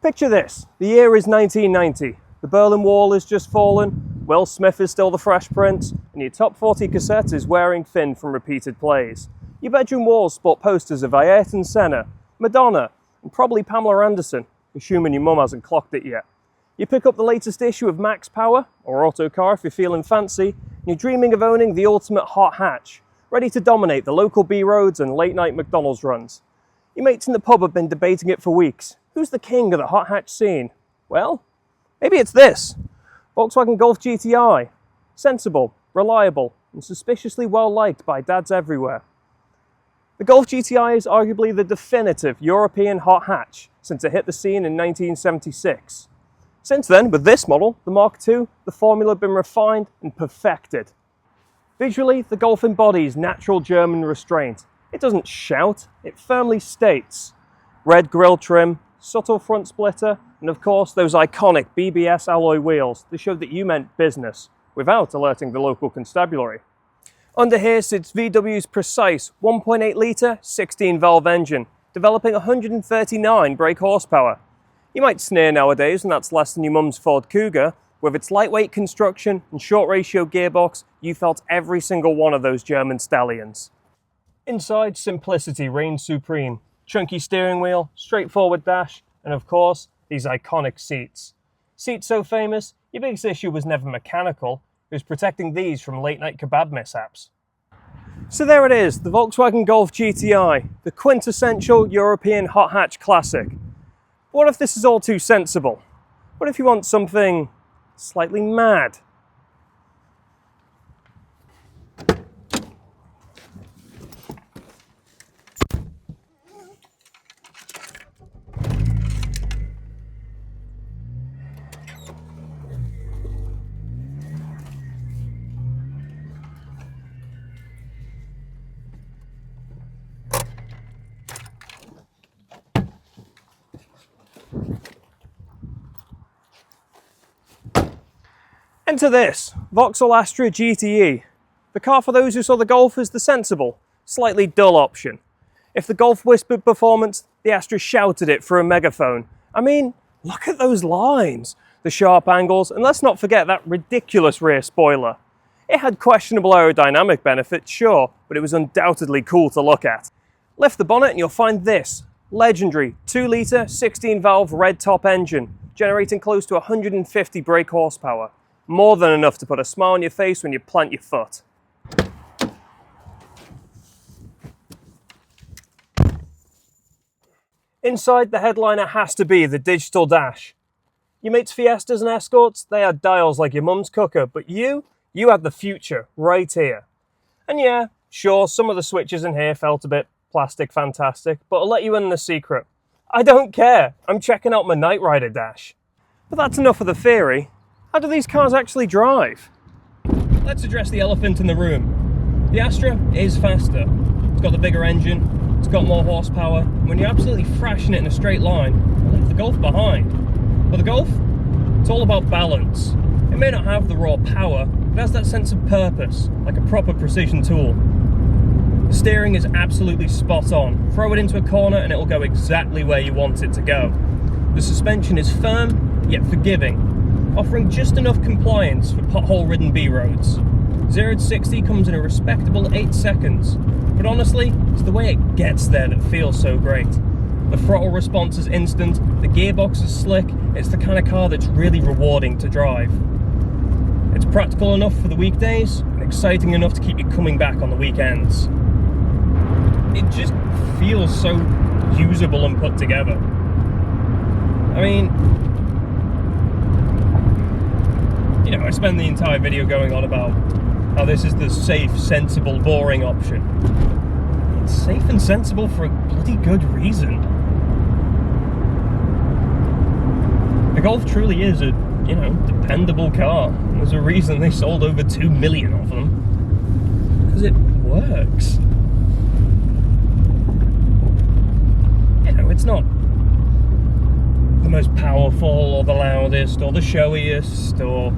Picture this, the year is 1990, the Berlin Wall has just fallen, Will Smith is still the Fresh Prince, and your top 40 cassette is wearing thin from repeated plays. Your bedroom walls sport posters of Ayrton Senna, Madonna, and probably Pamela Anderson, assuming your mum hasn't clocked it yet. You pick up the latest issue of Max Power, or Autocar if you're feeling fancy, and you're dreaming of owning the ultimate hot hatch, ready to dominate the local B roads and late night McDonald's runs. Your mates in the pub have been debating it for weeks. Who's the king of the hot hatch scene? Well, maybe it's this. Volkswagen Golf GTI. Sensible, reliable, and suspiciously well liked by dads everywhere. The Golf GTI is arguably the definitive European hot hatch since it hit the scene in 1976. Since then, with this model, the Mark II, the formula had been refined and perfected. Visually, the Golf embodies natural German restraint. It doesn't shout, it firmly states. Red grille trim, subtle front splitter, and of course those iconic BBS alloy wheels that showed that you meant business, without alerting the local constabulary. Under here sits VW's precise 1.8 litre 16-valve engine, developing 139 brake horsepower. You might sneer nowadays when that's less than your mum's Ford Cougar. With its lightweight construction and short ratio gearbox, you felt every single one of those German stallions. Inside, simplicity reigns supreme. Chunky steering wheel, straightforward dash, and of course, these iconic seats. Seats so famous, your biggest issue was never mechanical, it was protecting these from late night kebab mishaps. So there it is, the Volkswagen Golf GTI, the quintessential European hot hatch classic. What if this is all too sensible? What if you want something slightly mad? Enter this, Vauxhall Astra GTE. The car for those who saw the Golf as the sensible, slightly dull option. If the Golf whispered performance, the Astra shouted it through a megaphone. I mean, look at those lines, the sharp angles, and let's not forget that ridiculous rear spoiler. It had questionable aerodynamic benefits, sure, but it was undoubtedly cool to look at. Lift the bonnet and you'll find this, legendary 2 litre 16-valve red top engine, generating close to 150 brake horsepower. More than enough to put a smile on your face when you plant your foot. Inside, the headliner has to be the digital dash. Your mates' Fiestas and Escorts, they had dials like your mum's cooker, but you had the future right here. And yeah, sure, some of the switches in here felt a bit plastic fantastic, but I'll let you in the secret. I don't care, I'm checking out my Knight Rider dash. But that's enough of the theory. How do these cars actually drive? Let's address the elephant in the room. The Astra is faster. It's got the bigger engine, it's got more horsepower. When you're absolutely thrashing it in a straight line, you leave the Golf behind. But the Golf, it's all about balance. It may not have the raw power, but it has that sense of purpose, like a proper precision tool. The steering is absolutely spot on. Throw it into a corner and it will go exactly where you want it to go. The suspension is firm, yet forgiving, offering just enough compliance for pothole-ridden B roads. 0 to 60 comes in a respectable 8 seconds, but honestly, it's the way it gets there that feels so great. The throttle response is instant, the gearbox is slick, it's the kind of car that's really rewarding to drive. It's practical enough for the weekdays, and exciting enough to keep you coming back on the weekends. It just feels so usable and put together. I mean, you know, I spend the entire video going on about how this is the safe, sensible, boring option. It's safe and sensible for a bloody good reason. The Golf truly is a, dependable car. There's a reason they sold over 2 million of them. Because it works. It's not the most powerful or the loudest or the showiest or,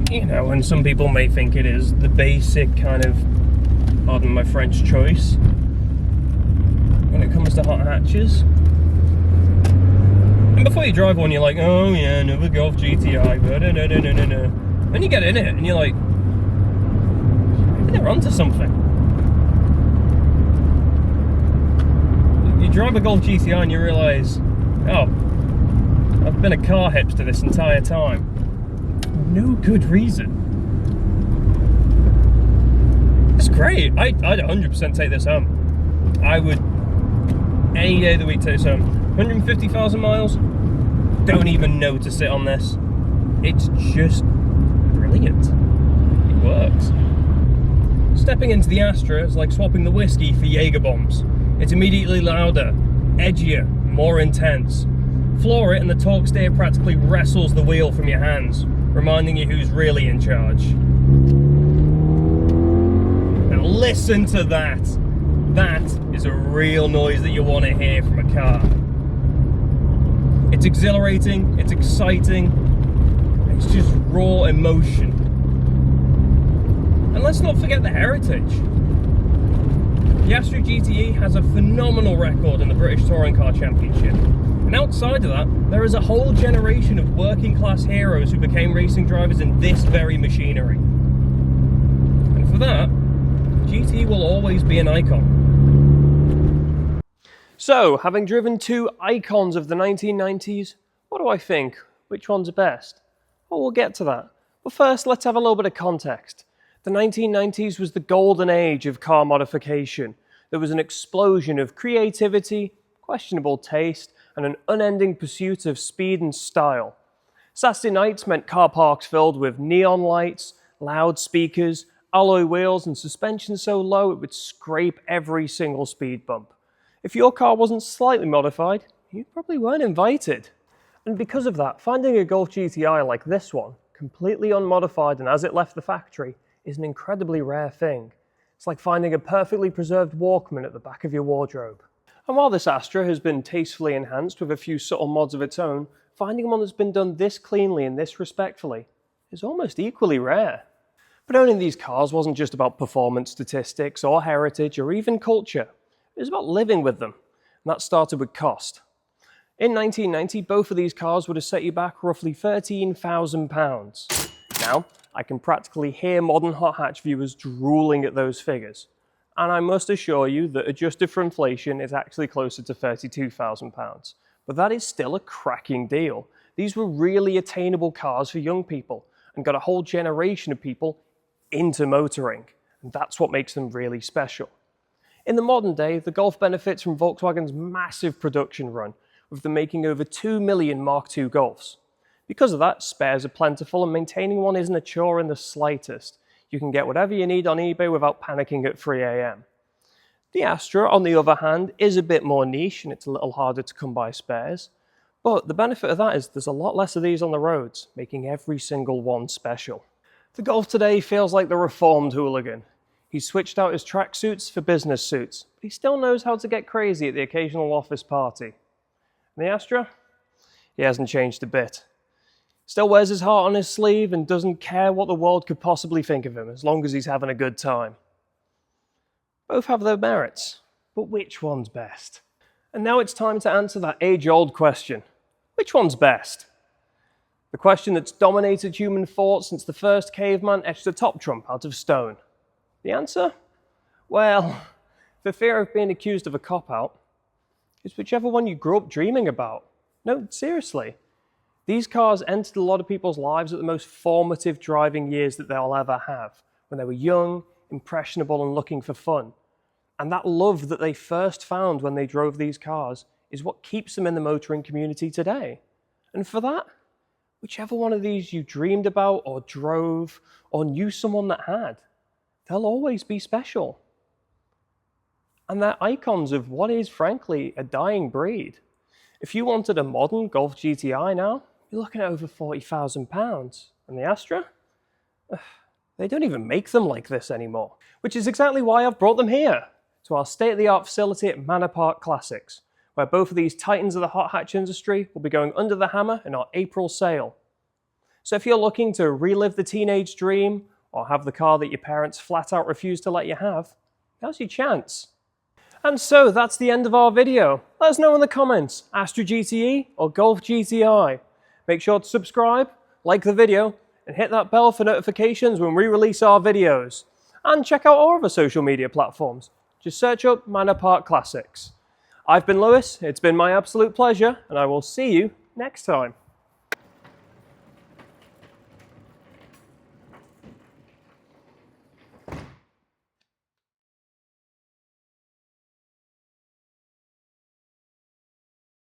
and some people may think it is the basic kind of, pardon my French choice. when it comes to hot hatches. And before you drive one, you're like, oh yeah, another Golf GTI, but no. Then you get in it and you're like, maybe they're onto something. You drive a Golf GTI and you realise, oh, I've been a car hipster this entire time. No good reason. It's great. I'd 100% take this home. I would, any day of the week, take this home. 150,000 miles, don't even know to sit on this. It's just brilliant. It works. Stepping into the Astra is like swapping the whiskey for Jaeger bombs. It's immediately louder, edgier, more intense. Floor it and the torque steer practically wrestles the wheel from your hands, reminding you who's really in charge. Now listen to that. That is a real noise that you want to hear from a car. It's exhilarating, it's exciting, it's just raw emotion. And let's not forget the heritage. The Astra GTE has a phenomenal record in the British Touring Car Championship. And outside of that, there is a whole generation of working class heroes who became racing drivers in this very machinery. And for that, GTE will always be an icon. So, having driven two icons of the 1990s, what do I think? Which one's best? Well, we'll get to that. But first, let's have a little bit of context. The 1990s was the golden age of car modification. There was an explosion of creativity, questionable taste, and an unending pursuit of speed and style. Saturday nights meant car parks filled with neon lights, loudspeakers, alloy wheels, and suspension so low it would scrape every single speed bump. If your car wasn't slightly modified, you probably weren't invited. And because of that, finding a Golf GTI like this one, completely unmodified and as it left the factory, is an incredibly rare thing. It's like finding a perfectly preserved Walkman at the back of your wardrobe. And while this Astra has been tastefully enhanced with a few subtle mods of its own, finding one that's been done this cleanly and this respectfully is almost equally rare. But owning these cars wasn't just about performance statistics or heritage or even culture. It was about living with them, and that started with cost. In 1990, both of these cars would have set you back roughly £13,000. Now, I can practically hear modern hot hatch viewers drooling at those figures. And I must assure you that adjusted for inflation, it's actually closer to £32,000. But that is still a cracking deal. These were really attainable cars for young people and got a whole generation of people into motoring. And that's what makes them really special. In the modern day, the Golf benefits from Volkswagen's massive production run, with them making over 2 million Mark II Golfs. Because of that, spares are plentiful and maintaining one isn't a chore in the slightest. You can get whatever you need on eBay without panicking at 3 AM. The Astra, on the other hand, is a bit more niche and it's a little harder to come by spares. But the benefit of that is there's a lot less of these on the roads, making every single one special. The Golf today feels like the reformed hooligan. He's switched out his tracksuits for business suits, but he still knows how to get crazy at the occasional office party. And the Astra? He hasn't changed a bit. Still wears his heart on his sleeve and doesn't care what the world could possibly think of him, as long as he's having a good time. Both have their merits, but which one's best? And now it's time to answer that age-old question. Which one's best? The question that's dominated human thought since the first caveman etched a top trump out of stone. The answer? Well, for fear of being accused of a cop-out, it's whichever one you grew up dreaming about. No, seriously. These cars entered a lot of people's lives at the most formative driving years that they'll ever have, when they were young, impressionable, and looking for fun. And that love that they first found when they drove these cars is what keeps them in the motoring community today. And for that, whichever one of these you dreamed about or drove or knew someone that had, they'll always be special. And they're icons of what is, frankly, a dying breed. If you wanted a modern Golf GTI now, you're looking at over £40,000. And the Astra? They don't even make them like this anymore. Which is exactly why I've brought them here, to our state-of-the-art facility at Manor Classics, where both of these titans of the hot hatch industry will be going under the hammer in our April sale. So if you're looking to relive the teenage dream, or have the car that your parents flat out refuse to let you have, now's your chance. And so that's the end of our video. Let us know in the comments, Astra GTE or Golf GTI. Make sure to subscribe, like the video, and hit that bell for notifications when we release our videos. And check out our other social media platforms. Just search up Manor Park Classics. I've been Lewis, it's been my absolute pleasure, and I will see you next time.